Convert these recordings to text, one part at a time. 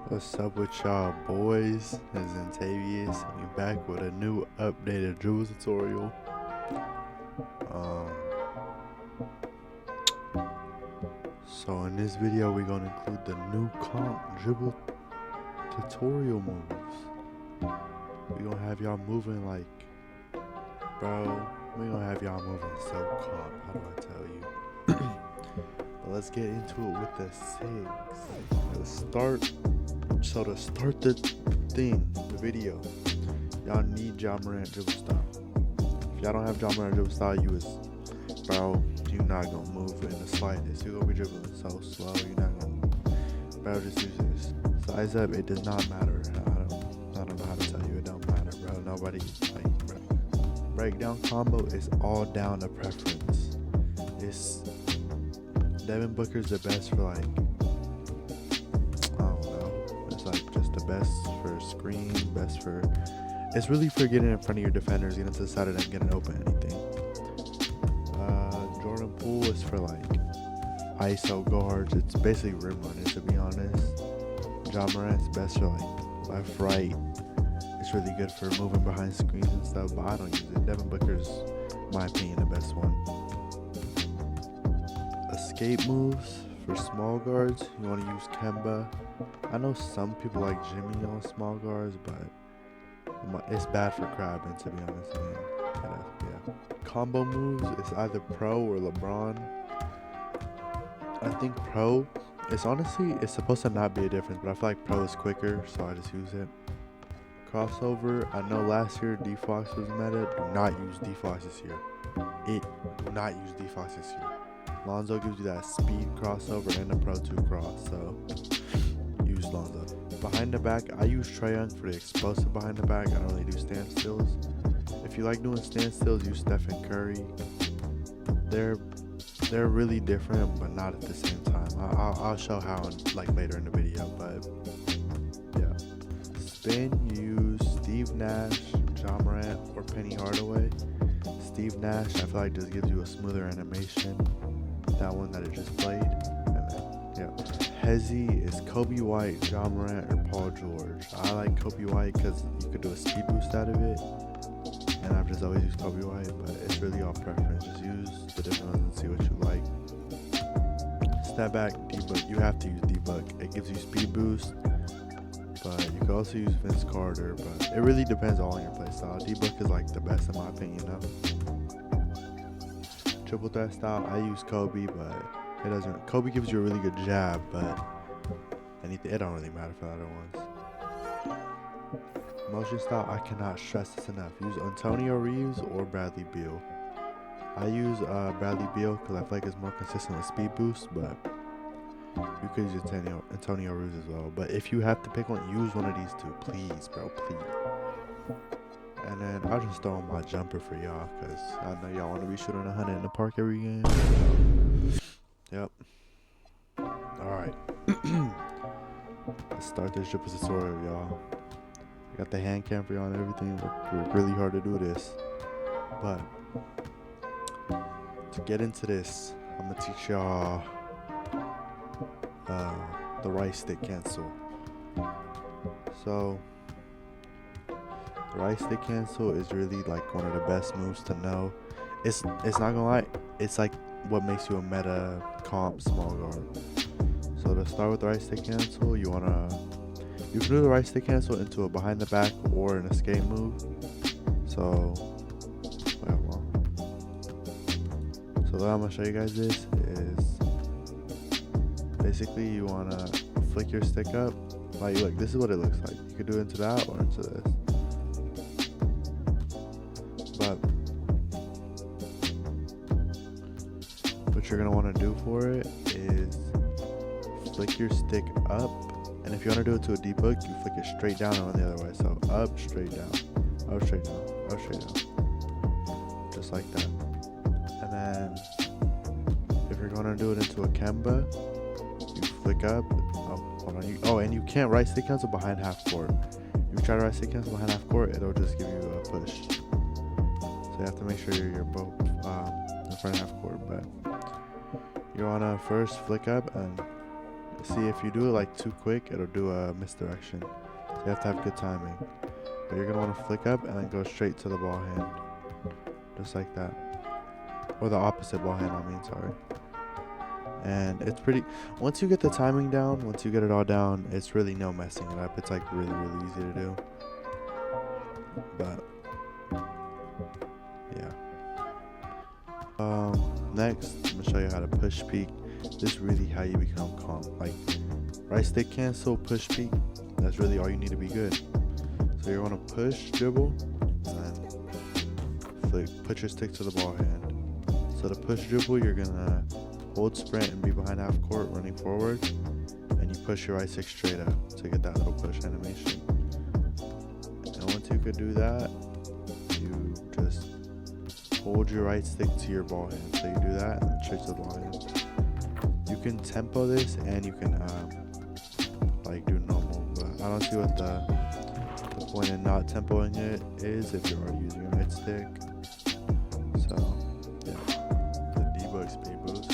What's up with y'all boys? It's Imdavisss, and we back with a new updated Dribble tutorial. So in this video we're gonna include the new comp Dribble tutorial moves. We're gonna have y'all moving like, bro, we're gonna have y'all moving so comp, how do I tell you? But let's get into it with the sigs. To start the video, y'all need John Morant dribble style. If y'all don't have John Morant dribble style, you're not gonna move in the slightest. You're gonna be dribbling so slow, you're not gonna, bro, just use this. Size up, it does not matter. I don't know how to tell you, it don't matter, bro. Nobody, bro. Breakdown combo is all down to preference. Devin Booker's the best for best for screen, it's really for getting in front of your defenders, getting to the side of them, getting open anything. Jordan Poole is for ISO guards, it's basically rim runners to be honest. John Morant's best for left, right, it's really good for moving behind screens and stuff, but I don't use it. Devin Booker's, in my opinion, the best one. Escape moves for small guards, you want to use Kemba. I know some people like Jimmy on small guards, but it's bad for crabbing, to be honest. Yeah. Combo moves is either Pro or LeBron. I think Pro, it's supposed to not be a difference, but I feel like Pro is quicker, so I just use it. Crossover, I know last year D-Fox was meta. Do not use D-Fox this year. Do not use D-Fox this year. Lonzo gives you that speed crossover and a Pro 2 cross, so use Lonzo. Behind the back, I use Trae Young for the explosive behind the back. I don't really do standstills. If you like doing standstills, use Stephen Curry. They're really different, but not at the same time. I'll show how later in the video, but yeah. Spin, use Steve Nash, John Morant, or Penny Hardaway. Steve Nash, I feel like just gives you a smoother animation. That one that it just played. And then, yeah. Hezzy is Kobe White, John Morant, or Paul George. I like Kobe White because you could do a speed boost out of it. And I've just always used Kobe White, but it's really all preference. Just use the different ones and see what you like. Step back, D-Book. You have to use D-Book. It gives you speed boost, but you can also use Vince Carter, but it really depends all on your playstyle. D-Book is the best in my opinion, Triple threat style, I use Kobe, but it doesn't. Kobe gives you a really good jab, but it don't really matter for the other ones. Motion style, I cannot stress this enough. Use Antonio Reeves or Bradley Beal. I use Bradley Beal because I feel like it's more consistent with speed boost, but you could use Antonio Reeves as well. But if you have to pick one, use one of these two, please, bro, please. And then I'll just throw in my jumper for y'all, because I know y'all want to be shooting 100 in the park every game. Yep. Alright. Let's start this dribble tutorial, y'all. I got the hand cam for y'all and everything. Worked really hard to do this. But to get into this, I'm going to teach y'all the right stick cancel. So right stick cancel is really one of the best moves to know. It's not gonna lie, it's what makes you a meta comp small guard. So to start with the right stick cancel, you can do the right stick cancel into a behind the back or an escape move. So the way I'm gonna show you guys this is basically you wanna flick your stick up. This is what it looks like. You could do it into that or into this. But what you're going to want to do for it is flick your stick up, and if you want to do it to a deep hook, you flick it straight down and the other way. So up, straight down, up, straight down, up, straight down, just like that. And then if you're going to do it into a Kemba, you flick up. And you can't right stick cancel behind half court. If you try to right stick cancel behind half court, it'll just give you a push. So you have to make sure you're both in front of half court. But you want to first flick up and See, if you do it like too quick, it'll do a misdirection. So you have to have good timing. But you're gonna want to flick up and then go straight to the ball hand, just like that, or the opposite ball hand. I mean, sorry. And it's pretty. Once you get the timing down, once you get it all down, it's really no messing it up. It's like really easy to do. But yeah. Next, I'm gonna show you how to push peek. This is really how you become calm. Like right stick cancel, push peek. That's really all you need to be good. So you're gonna push dribble and then flick, put your stick to the ball hand. So to push dribble, you're gonna hold sprint and be behind half court running forward, and you push your right stick straight up to get that little push animation. And once you could do that, you just hold your right stick to your ball hand. So you do that and straight to the ball hand. You can tempo this and you can like do normal, but I don't see what the point in not tempoing it is if you're already using your right stick. So yeah, the debug speed boost.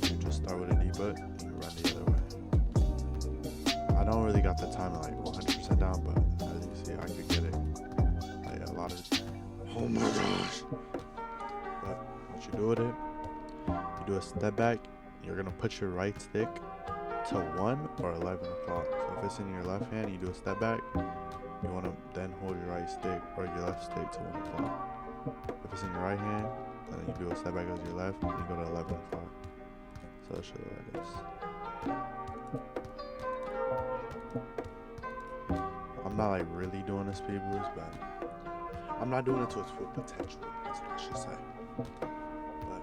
So you just start with a debug and you run the other way. I don't really got the timing like 100% down, but as you see, I could get it like a lot of. Oh my gosh! But what you do with it? You do a step back. You're gonna put your right stick to 1 or 11 o'clock. So if it's in your left hand, you do a step back. You want to then hold your right stick or your left stick to 1 o'clock. If it's in your right hand, then you do a step back as your left, and you go to 11 o'clock. So I'll show you like this. I'm not like really doing a speed boost, but I'm not doing it to its full potential. That's what I should say.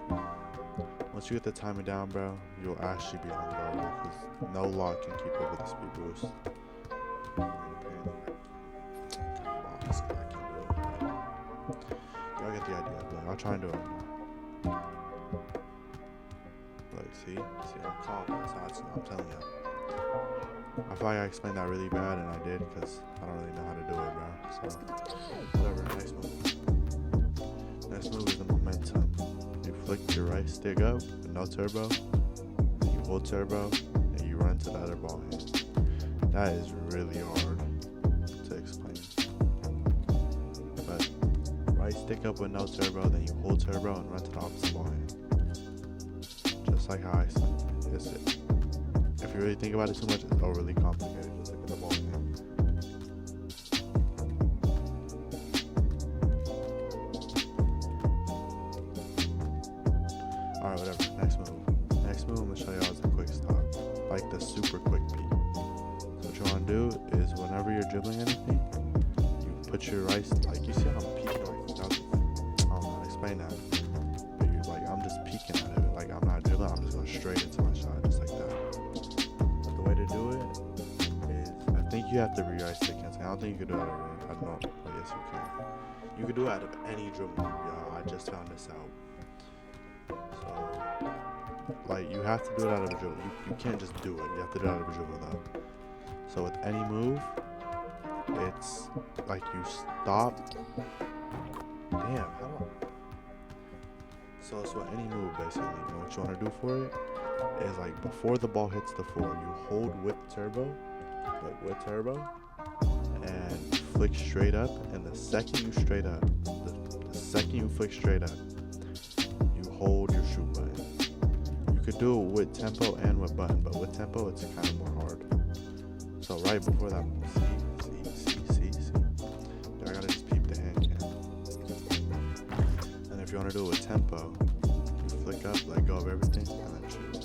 But once you get the timing down, bro, you'll actually be unguardable because no lock can keep up with the speed boost. Y'all get the idea. Like, I'll try and do it right now. Like, see, I'm calm. I'm telling you. I feel like I explained that really bad, and I did because I don't really know how to do it, bro. So, whatever. Next move. Next move is the momentum. You flick your right stick up with no turbo, and you hold turbo, and you run to the other ball hand. That is really hard to explain. But right stick up with no turbo, then you hold turbo and run to the opposite ball hand. Just like how I explained it. That's it. If you really think about it too much, it's overly complicated. Just look at the ball hand. Alright, whatever. Next move. Next move I'm gonna show y'all is a quick stop. Like the super quick peek. So what you wanna do is whenever you're dribbling anything, you put your right, like you see how I'm peeking, like I don't know how to explain that. But you're like, I'm just peeking at it. Like I'm not dribbling, I'm just going straight into my shot, just like that. But the way to do it is, I think you have to be right stick cancel. I don't think you could do it out of, I don't know, but yes you can. You could do it out of any dribble move, y'all. I just found this out. So, like, you have to do it out of a dribble. You can't just do it. You have to do it out of a dribble, though. So, with any move, it's like you stop. Damn, how do I? So, with any move, basically, and what you want to do for it is, like, before the ball hits the floor, you hold with turbo, and flick straight up. And the second you straight up, the second you flick straight up, hold your shoot button. You could do it with tempo and with button, but with tempo it's kind of more hard. So right before that, see. I gotta just peep the hand cam. And if you want to do it with tempo, you flick up, let go of everything, and then shoot.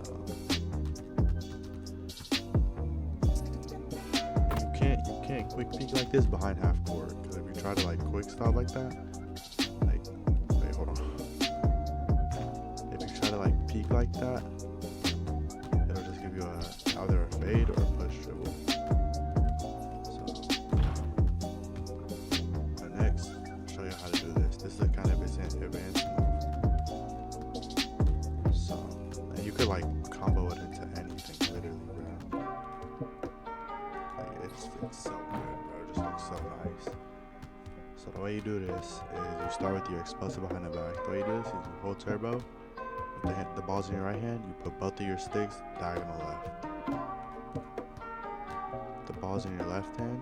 So you can't quick peek like this behind half court, because if you try to like quick stop like that, peek like that, it'll just give you either a fade or a push dribble. So next, I'll show you how to do this. This is a kind of advanced move. So, and you could like combo it into anything, literally, bro. Like it's so good, bro. It just looks so nice. So the way you do this is you start with your explosive behind the back. The way you do this is you hold turbo, the ball's in your right hand, you put both of your sticks diagonal left. The ball's in your left hand,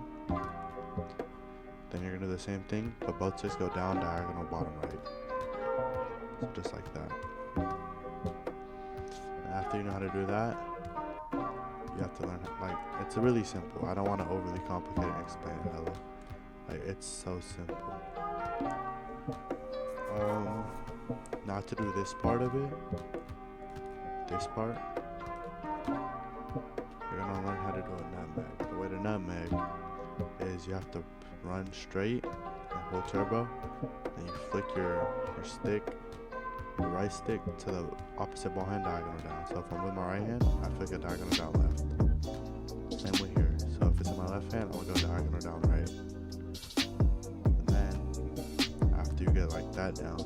then you're gonna do the same thing, but both sticks go down, diagonal bottom right. So just like that. And after you know how to do that, you have to learn, like, it's really simple. I don't want to overly complicate it and explain it hella. Like, it's so simple. Now to do this part of it, this part, you're gonna learn how to do a nutmeg. The way to nutmeg is you have to run straight and hold turbo, and you flick your stick, your right stick, to the opposite ball hand diagonal down. So if I'm with my right hand, I flick a diagonal down left. Same with here. So if it's in my left hand, I'll go diagonal down right. And then after you get like that down,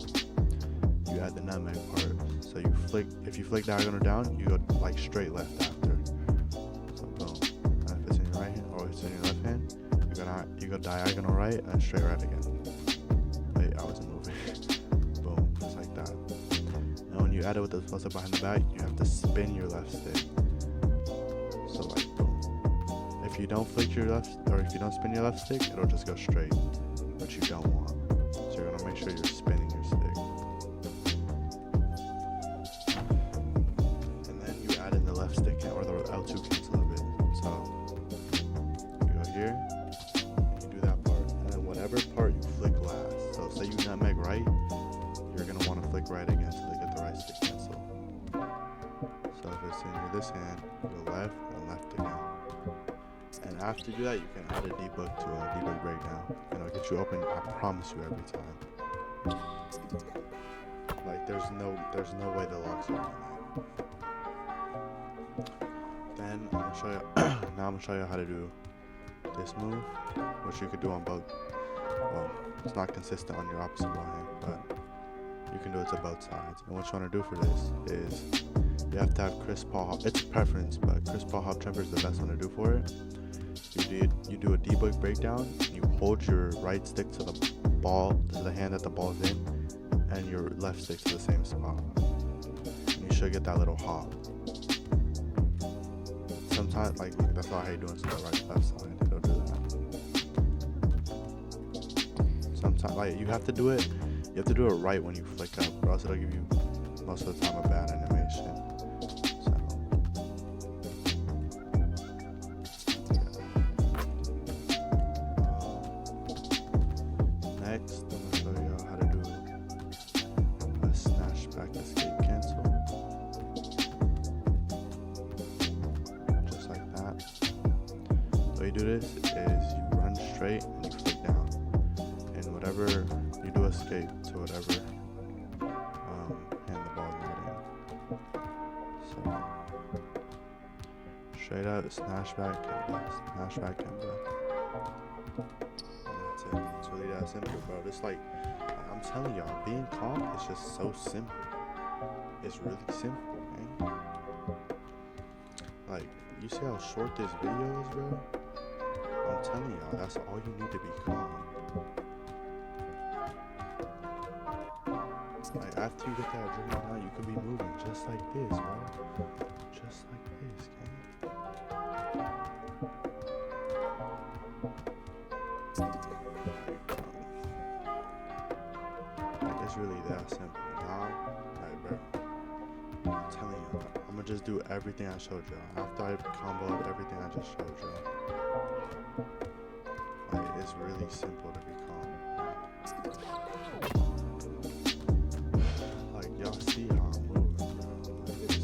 you add the nutmeg part. So you flick, if you flick diagonal down, you go like straight left after. So boom. And if it's in your right hand or it's in your left hand, you go diagonal right and straight right again. Wait, I wasn't moving. Boom, just like that. And when you add it with the plus up behind the back, you have to spin your left stick. So like boom. If you don't flick your left, or if you don't spin your left stick, it'll just go straight, which you don't want. So you're gonna make sure you're spinning your stick. And then you add in the left stick or the L2 cancel a bit. So you go here. Whatever part you flick last. So say you nutmeg right, you're gonna want to flick right again so they get the right stick cancel. So if it's in this hand, you go left and left again. And after you do that, you can add a debug to a debug breakdown, and it'll get you open. I promise you every time. Like there's no way the locks are on that. Then I'm gonna show you. Now I'm gonna show you how to do this move, which you could do on both. Well, it's not consistent on your opposite ball hand, but you can do it to both sides. And what you want to do for this is you have to have crisp paw hop. It's preference, but crisp paw hop jumper is the best one to do for it. You do a debug breakdown. You hold your right stick to the ball, to the hand that the ball's in, and your left stick to the same spot. And you should get that little hop. Sometimes, like that's how you're doing to the right left side. It'll do that. Sometimes, like you have to do it right when you flick up, or else it'll give you most of the time a bad animation. So next, I'm gonna show you how to do a snatch back escape cancel, just like that. The way you do this is you run straight and you flick down. Whatever you do escape to whatever hand the ball's not in. So straight out, snatch back and back, snatch back and back. And that's it. It's really that simple, bro. It's like I'm telling y'all, being calm is just so simple. It's really simple, man. Like, you see how short this video is, bro? I'm telling y'all, that's all you need to be calm. Like after you get that dribbling out, you could be moving just like this, bro. Just like this, okay? Like it's really that simple. Now, like bro, I'm telling you, I'm gonna just do everything I showed y'all. After I combo up everything I just showed y'all. Like it's really simple to be calm. Y'all see how I'm moving, bro. Like it's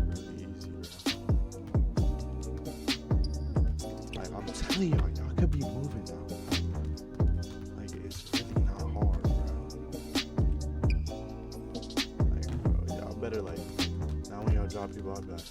really easy, bro. Like I'm telling y'all could be moving now. Like it's really not hard, bro. Like bro, y'all better like now when y'all drop people, I'll be like